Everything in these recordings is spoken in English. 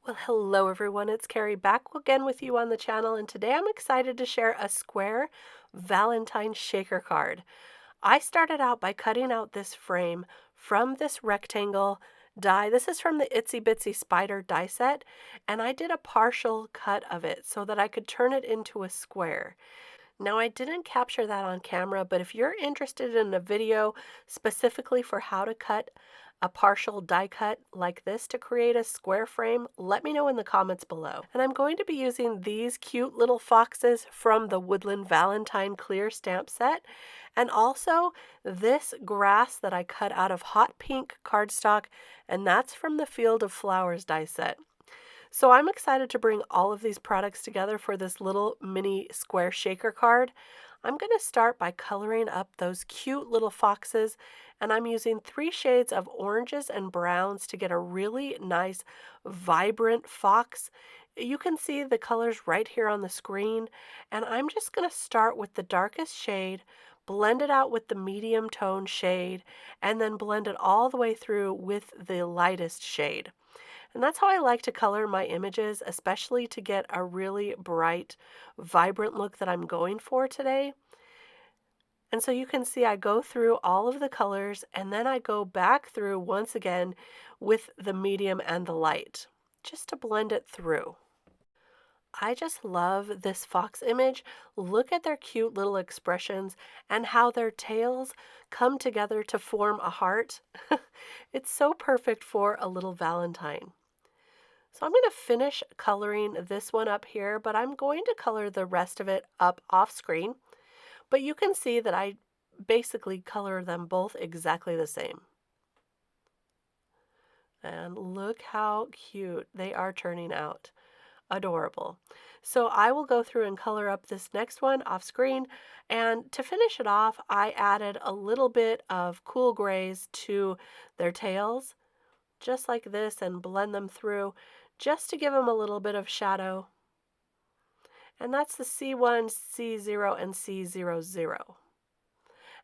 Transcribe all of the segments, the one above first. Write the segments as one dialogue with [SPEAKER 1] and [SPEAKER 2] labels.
[SPEAKER 1] Well, hello everyone, it's Kari back again with you on the channel, and today I'm excited to share a square Valentine Shaker card. I started out by cutting out this frame from this rectangle die. This is from the Itsy Bitsy Spider die set, and I did a partial cut of it so that I could turn it into a square. Now, I didn't capture that on camera, but if you're interested in a video specifically for how to cut a partial die cut like this to create a square frame, let me know in the comments below. And I'm going to be using these cute little foxes from the Woodland Valentine clear stamp set, and also this grass that I cut out of hot pink cardstock, and that's from the Field of Flowers die set. So I'm excited to bring all of these products together for this little mini square shaker card. I'm going to start by coloring up those cute little foxes, and I'm using 3 shades of oranges and browns to get a really nice vibrant fox. You can see the colors right here on the screen, and I'm just going to start with the darkest shade, blend it out with the medium tone shade, and then blend it all the way through with the lightest shade. And that's how I like to color my images, especially to get a really bright, vibrant look that I'm going for today. And so you can see I go through all of the colors, and then I go back through once again with the medium and the light, just to blend it through. I just love this fox image. Look at their cute little expressions and how their tails come together to form a heart. It's so perfect for a little Valentine. So I'm going to finish coloring this one up here, but I'm going to color the rest of it up off screen. But you can see that I basically color them both exactly the same. And look how cute they are turning out. Adorable. So I will go through and color up this next one off screen. And to finish it off, I added a little bit of cool grays to their tails, just like this, and blend them through just to give them a little bit of shadow. And that's the C1, C0, and C00.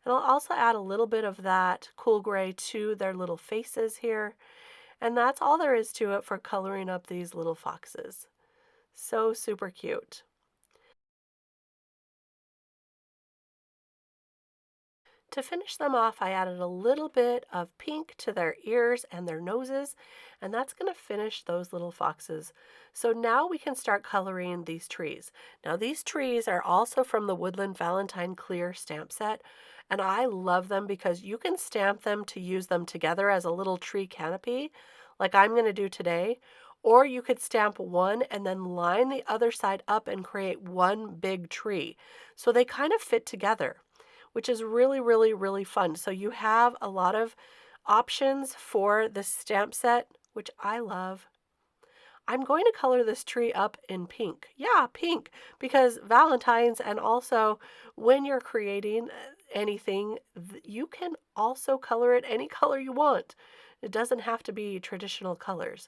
[SPEAKER 1] And I'll also add a little bit of that cool gray to their little faces here. And that's all there is to it for coloring up these little foxes. So super cute. To finish them off, I added a little bit of pink to their ears and their noses, and that's going to finish those little foxes. So now we can start coloring these trees. Now these trees are also from the Woodland Valentine Clear stamp set, and I love them because you can stamp them to use them together as a little tree canopy, like I'm going to do today, or you could stamp one and then line the other side up and create one big tree. So they kind of fit together, which is really, really, really fun. So you have a lot of options for this stamp set, which I love. I'm going to color this tree up in pink. Yeah, pink, because Valentine's, and also when you're creating anything, you can also color it any color you want. It doesn't have to be traditional colors.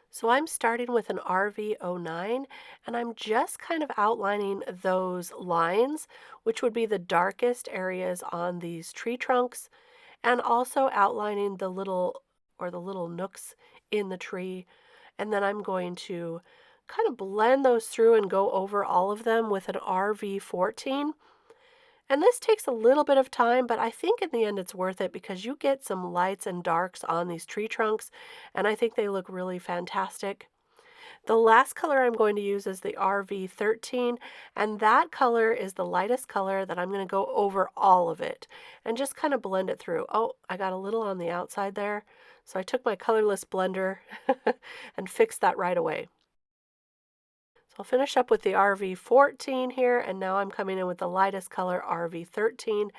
[SPEAKER 1] So I'm starting with an RV09, and I'm just kind of outlining those lines, which would be the darkest areas on these tree trunks, and also outlining the little nooks in the tree. And then I'm going to kind of blend those through and go over all of them with an RV14. And this takes a little bit of time, but I think in the end it's worth it because you get some lights and darks on these tree trunks, and I think they look really fantastic. The last color I'm going to use is the RV13, and that color is the lightest color that I'm going to go over all of it and just kind of blend it through. Oh, I got a little on the outside there, so I took my colorless blender and fixed that right away. I'll finish up with the RV14 here, and now I'm coming in with the lightest color RV13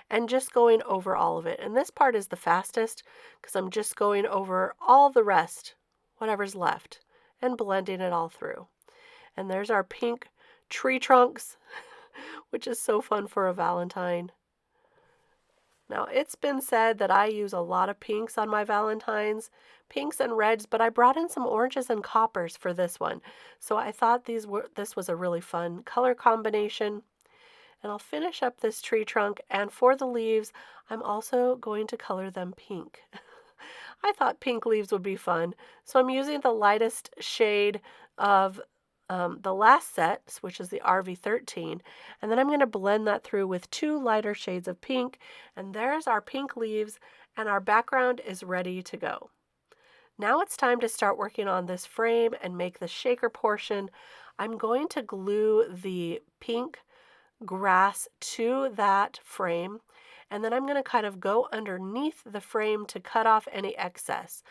[SPEAKER 1] and just going over all of it. And this part is the fastest because I'm just going over all the rest, whatever's left, and blending it all through. And there's our pink tree trunks, which is so fun for a Valentine. Now, it's been said that I use a lot of pinks on my Valentines, pinks and reds, but I brought in some oranges and coppers for this one. So I thought this was a really fun color combination. And I'll finish up this tree trunk, and for the leaves, I'm also going to color them pink. I thought pink leaves would be fun. So I'm using the lightest shade of the last set, which is the RV13, and then I'm going to blend that through with 2 lighter shades of pink, and there's our pink leaves, and our background is ready to go. Now it's time to start working on this frame and make the shaker portion. I'm going to glue the pink grass to that frame, and then I'm going to kind of go underneath the frame to cut off any excess.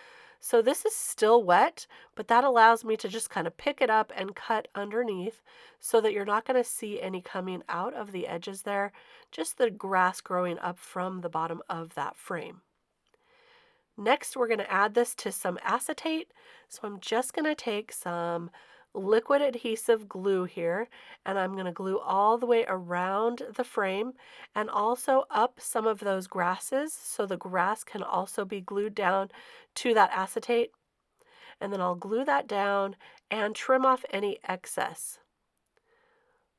[SPEAKER 1] So this is still wet, but that allows me to just kind of pick it up and cut underneath so that you're not going to see any coming out of the edges there, just the grass growing up from the bottom of that frame. Next, we're going to add this to some acetate. So I'm just going to take some liquid adhesive glue here, and I'm going to glue all the way around the frame and also up some of those grasses so the grass can also be glued down to that acetate. And then I'll glue that down and trim off any excess.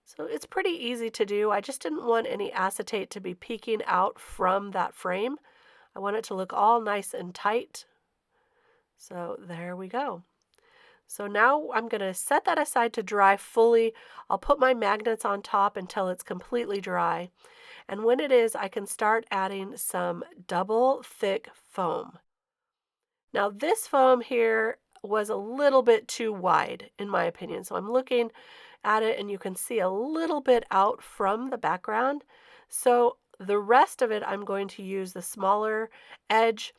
[SPEAKER 1] So it's pretty easy to do. I just didn't want any acetate to be peeking out from that frame. I want it to look all nice and tight. So there we go. So now I'm going to set that aside to dry fully. I'll put my magnets on top until it's completely dry. And when it is, I can start adding some double thick foam. Now this foam here was a little bit too wide in my opinion. So I'm looking at it and you can see a little bit out from the background. So the rest of it, I'm going to use the smaller edge,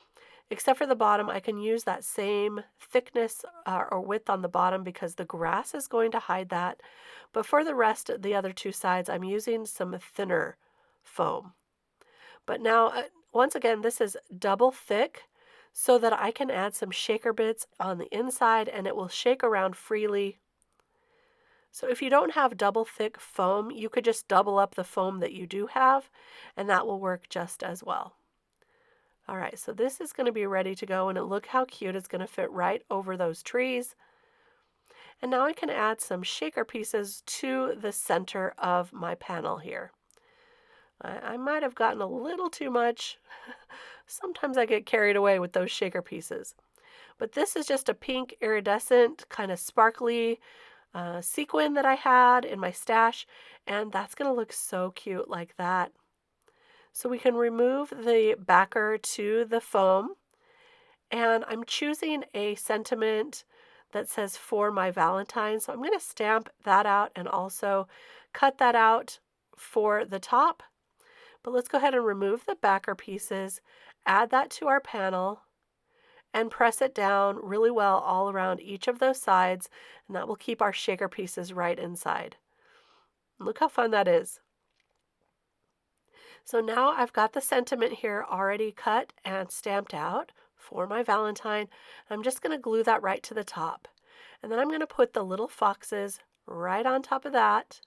[SPEAKER 1] except for the bottom. I can use that same thickness or width on the bottom because the grass is going to hide that. But for the rest of the other 2 sides, I'm using some thinner foam. But now, once again, this is double thick so that I can add some shaker bits on the inside and it will shake around freely. So if you don't have double thick foam, you could just double up the foam that you do have, and that will work just as well. All right, so this is going to be ready to go, and look how cute it's going to fit right over those trees. And now I can add some shaker pieces to the center of my panel here. I might have gotten a little too much. Sometimes I get carried away with those shaker pieces. But this is just a pink iridescent, kind of sparkly sequin that I had in my stash, and that's going to look so cute like that. So we can remove the backer to the foam, and I'm choosing a sentiment that says "For My Valentine," so I'm going to stamp that out and also cut that out for the top. But let's go ahead and remove the backer pieces, add that to our panel, and press it down really well all around each of those sides, and that will keep our shaker pieces right inside. Look how fun that is. So now I've got the sentiment here already cut and stamped out for my Valentine. I'm just going to glue that right to the top. And then I'm going to put the little foxes right on top of that.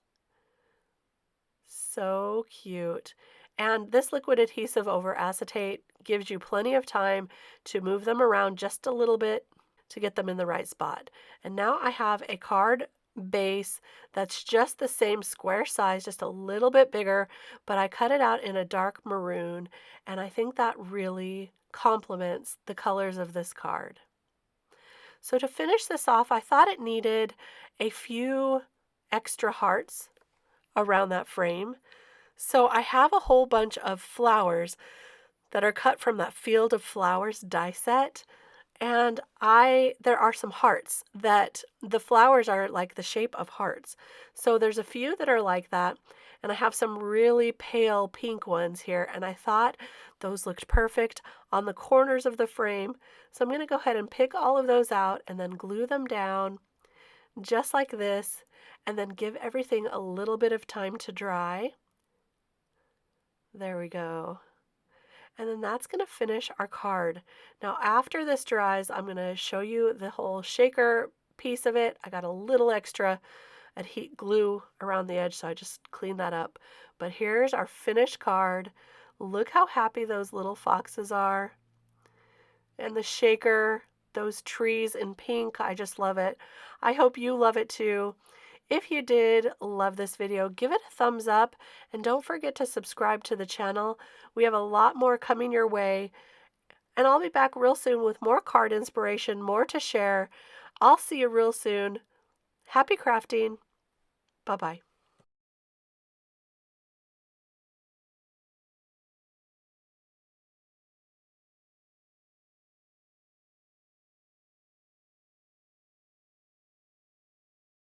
[SPEAKER 1] So cute. And this liquid adhesive over acetate gives you plenty of time to move them around just a little bit to get them in the right spot. And now I have a card base that's just the same square size, just a little bit bigger, but I cut it out in a dark maroon, and I think that really complements the colors of this card. So to finish this off, I thought it needed a few extra hearts around that frame. So I have a whole bunch of flowers that are cut from that Field of Flowers die set. And there are some hearts that the flowers are like the shape of hearts. So there's a few that are like that. And I have some really pale pink ones here. And I thought those looked perfect on the corners of the frame. So I'm going to go ahead and pick all of those out and then glue them down just like this. And then give everything a little bit of time to dry. There we go. And then that's going to finish our card. Now after this dries, I'm going to show you the whole shaker piece of it. I got a little extra heat glue around the edge, so I just cleaned that up. But here's our finished card. Look how happy those little foxes are. And the shaker, those trees in pink, I just love it. I hope you love it too. If you did love this video, give it a thumbs up and don't forget to subscribe to the channel. We have a lot more coming your way, And I'll be back real soon with more card inspiration, more to share. I'll see you real soon. Happy crafting. Bye-bye.